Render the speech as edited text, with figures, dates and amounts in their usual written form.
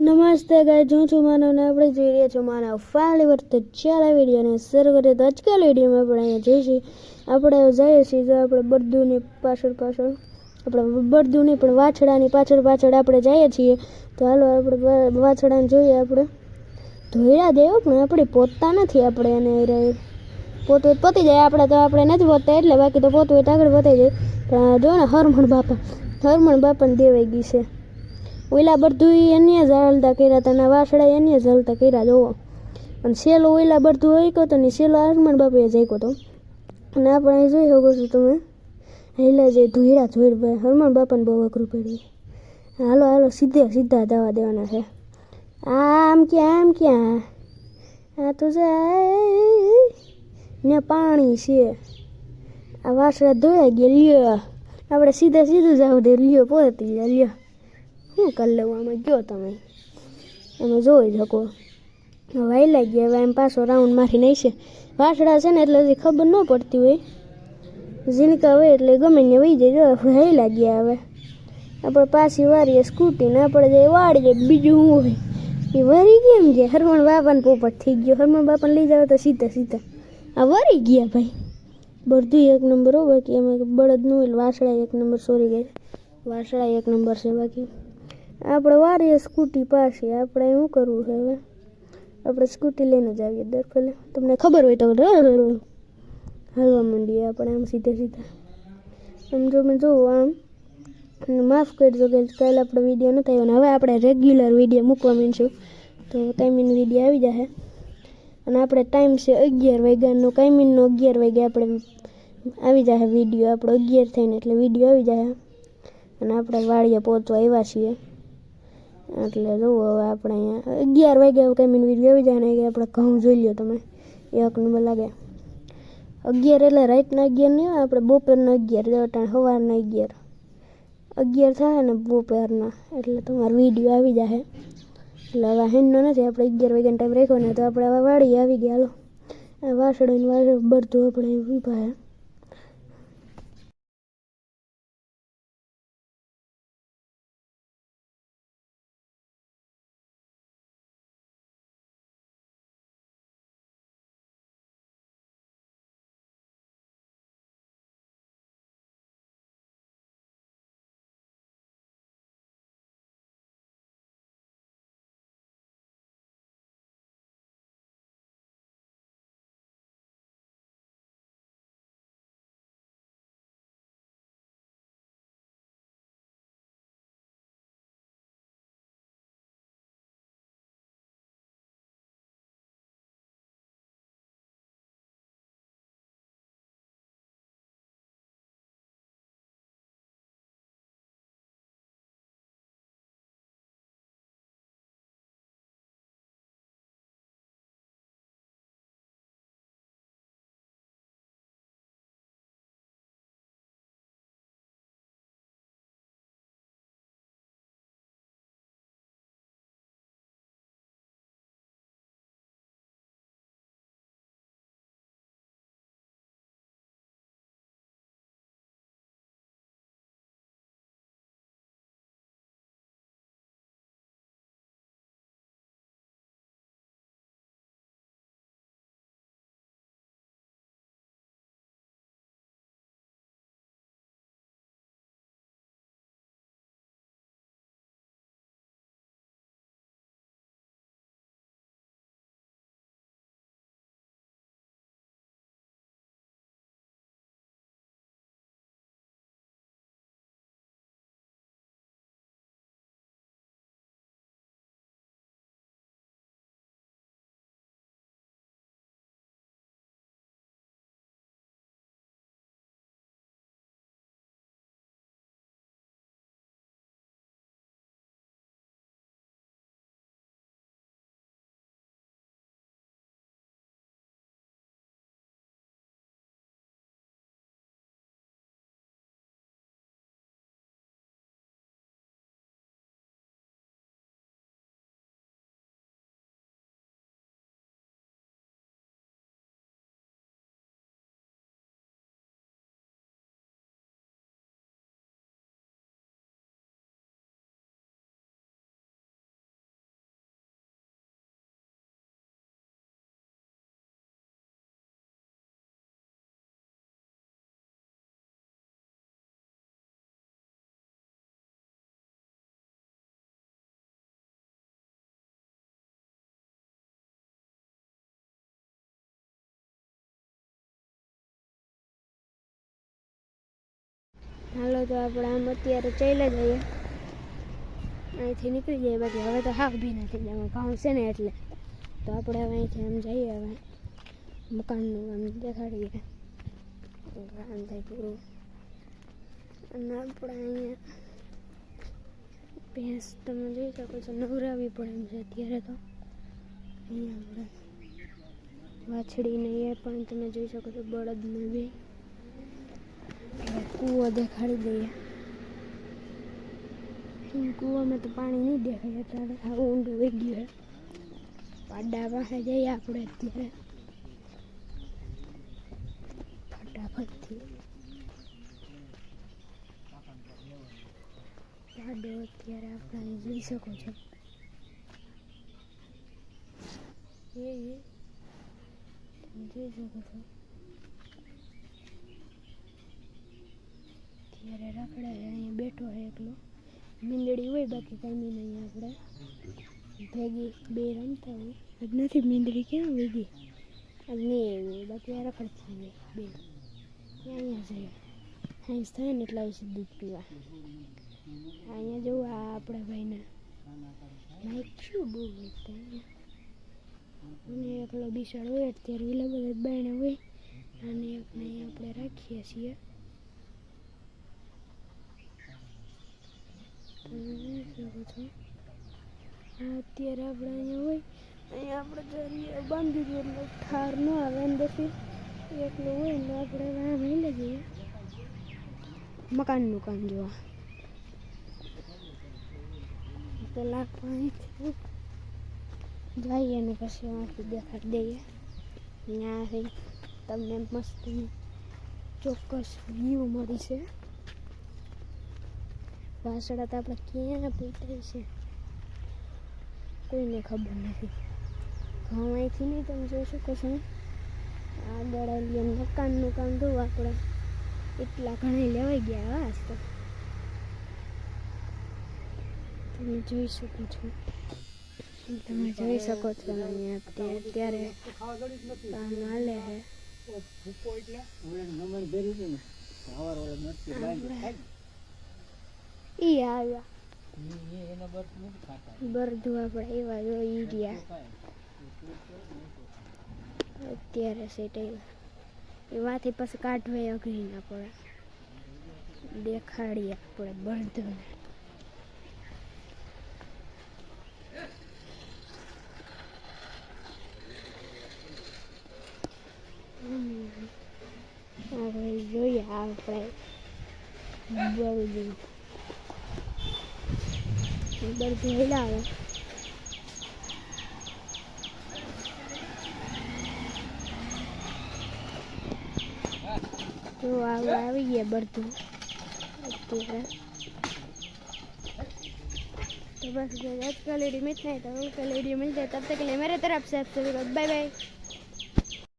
નમસ્તે ગાઈસ, હું છું માનવ ને આપણે જોઈ રહ્યા છો માનવ ફાઇનલી વર્ત ચાલે વિડીયોને શરૂ કરીએ તો આજકાલ વિડીયોમાં આપણે અહીંયા જોઈશું આપણે જઈએ છીએ તો આપણે બળદુની પાછળ આપણે બળદુની પણ વાછડાની પાછળ આપણે જઈએ છીએ તો હાલો આપણે વાછડાને જોઈએ આપણે ધોઈડા દેવો પણ આપણી પોતા નથી આપણે એને પોતું પતી જાય આપણે તો આપણે નથી પોતા એટલે બાકી તો પોતું હોય તો આગળ પતાઈ જાય પણ જો ને હરમણ બાપાને દેવાઈ ગઈ છે ઓલા બધું એને જ હાલતા કર્યા હતા અને વાસડા એને જ હાલતા કર્યા જોવો અને સેલો ઓલા બધું હોય કહો તો ને સેલો હરમણ બાપાએ જઈકો તો અને આપણે જોઈ શકો છો તમે હેલા જે ધોઈડા ભાઈ હરમણ બાપાને બહુ અઘરું પડ્યું હાલો સીધા જવા દેવાના છે આમ ક્યાં આ તો જાય ને પાણી છે આ વાસડા ધોયા ગયા લ્યો આપણે સીધું જાવ દે લ્યો પહોંચી જાય લ્યો શું કરી લેવું આમાં ગયો તમે એમાં જોઈ શકો વાયલા ગયા હવે એમ પાછો રાઉન્ડ મારી નહીં છે વાસડા છે ને એટલે હજી ખબર ન પડતી હોય ઝીણકા હોય એટલે ગમે ને વહી જાય જો વાયલા ગયા હવે આપણે પાછી વારીએ સ્કૂટીને આપણે જે વાળીએ બીજું શું હોય એ વરી કેમ ગયા હરમણ બાપાને પોપટ થઈ ગયો હરમણ બાપાને લઈ જાવ તો સીધા આ વરી ગયા ભાઈ બધું એક નંબર હો બાકી એમાં બળદનું હોય વાસડા એક નંબર સોરી ગઈ વાસડા એક નંબર છે બાકી આપણે વારીએ સ્કૂટી પાછી આપણે શું કરવું છે હવે આપણે સ્કૂટી લઈને જ આવીએ દર પહેલે તમને ખબર હોય તો હાલવા માંડીએ આપણે આમ સીધા આમ જો મેં જોવું આમ માફ કરજો કે કાલે આપણો વિડીયો નથી આવ્યો ને હવે આપણે રેગ્યુલર વિડીયો મૂકવા માંડીશું તો કાયમીનો વિડીયો આવી જશે અને આપણે ટાઈમ છે 11 વાગ્યાનો કાયમીનો 11 વાગે આપણે આવી જશે વિડીયો આપણો 11 થઈને એટલે વિડીયો આવી જશે અને આપણે વાડીએ પહોંચવા આવ્યા છીએ એટલે જુઓ હવે આપણે અહીંયા 11 વાગે કાયમીનો વિડીયો આવી જાય ને આપણે ઘઉં જોઈ લો તમે એક નંબર લાગે 11 એટલે રાતના 11 નહીં આપણે બપોરના 11 ટાણ સવારના 11 થાય ને બપોરના એટલે તમારો વિડીયો આવી જશે એટલે હવે હેન્ડનો નથી આપણે 11 વાગ્યાનો ટાઈમ રાખ્યો ને તો આપણે હવે વાડી આવી ગયા હાલો આ વાસળીને બધું આપણે વિભાય હાલો તો આપણે આમ અત્યારે ચાલ્યા જઈએ, અહીંથી નીકળી જઈએ. બાકી હવે તો હાવ બી નથી જવા, ઘઉં છે ને એટલે. તો આપણે હવે અહીંથી આમ જઈએ, હવે મકાનનું આમ દેખાડીએ, આમ થાય પૂરું. અને આપણે અહીંયા ભેંસ તમે જોઈ શકો છો, નવરાવી પડે એમ છે અત્યારે તો. અહીંયા આપણે વાછડીને એ પણ તમે જોઈ શકો છો, બળદને બી. કૂવો દેખાડી દઈએ. કૂવામાં તો પાણી નહીં દેખાય અત્યારે, આ ઊંડું વહી ગયું છે. પાડા પાસે જઈએ આપણે અત્યારે ફટાફટથી. પાડો અત્યારે આપણે અહીં જોઈ શકો છો. એ તમે જોઈ શકો છો અત્યારે રખડે છે, અહીંયા બેઠો છે એકલો. મીંદડી હોય બાકી કાંઈ નહીં. આપણે ભેગી બે રમતા હોય. આજ નથી મીંદડી, ક્યાં વેગી આજ નહીં આવી, બાકી આ રખડતી હોય બે. અહીંયા જઈએ, હાઈસ થાય ને એટલે આવીશું દૂધ પીવા. અહીંયા જવું, આ આપણા ભાઈને માઇક શું બહુ વેચતા અહીંયા. અને એકલો બિસાડ હોય અત્યારે વિલા બધા બાયણે હોય, અને એકને આપણે રાખીએ છીએ. તમે જોઈ શકો છો અત્યારે આપણે અહીંયા હોય, અહીંયા આપણે જરીએ બાંધી દઈએ એટલે ઠાર ન આવે. અંદરથી એકલું હોય ને આપણે વાહ લઈ જઈએ મકાનનું કામ જોવા. પેલા પાણીથી જઈએ ને પછી આથી દેખાડી દઈએ. ત્યાંથી તમને મસ્ત ચોક્કસ વ્યૂ મળી છે. વાસડા તો આપણે ક્યાં પૂછાય છે કોઈને ખબર નથી. ઘઉં અહીંથી નહીં તમે જોઈ શકો છો. આગળ મકાનનું કામ જોવું આપણે એટલા ઘણા લેવાઈ ગયા આજ તો. તમે જોઈ શકો છો, તમે જોઈ શકો છો અહીંયા અત્યારે કામ હાલે છે. ઈ આવ્યા બરધું આપણે એવા જોઈ ગયા અત્યારે સેટ એવાથી પછી કાઢવા અઘરી ના પડે. દેખાડીએ આપણે બરધુને. આપણે જોઈએ આપણે બરધું હિલાવે. તો આવી ગયા બરધું અત્યારે. तो बस आज का वीडियो में इतना ही था। कल वीडियो मिलता है, तब तक के लिए मेरे तरफ से बाय बाय।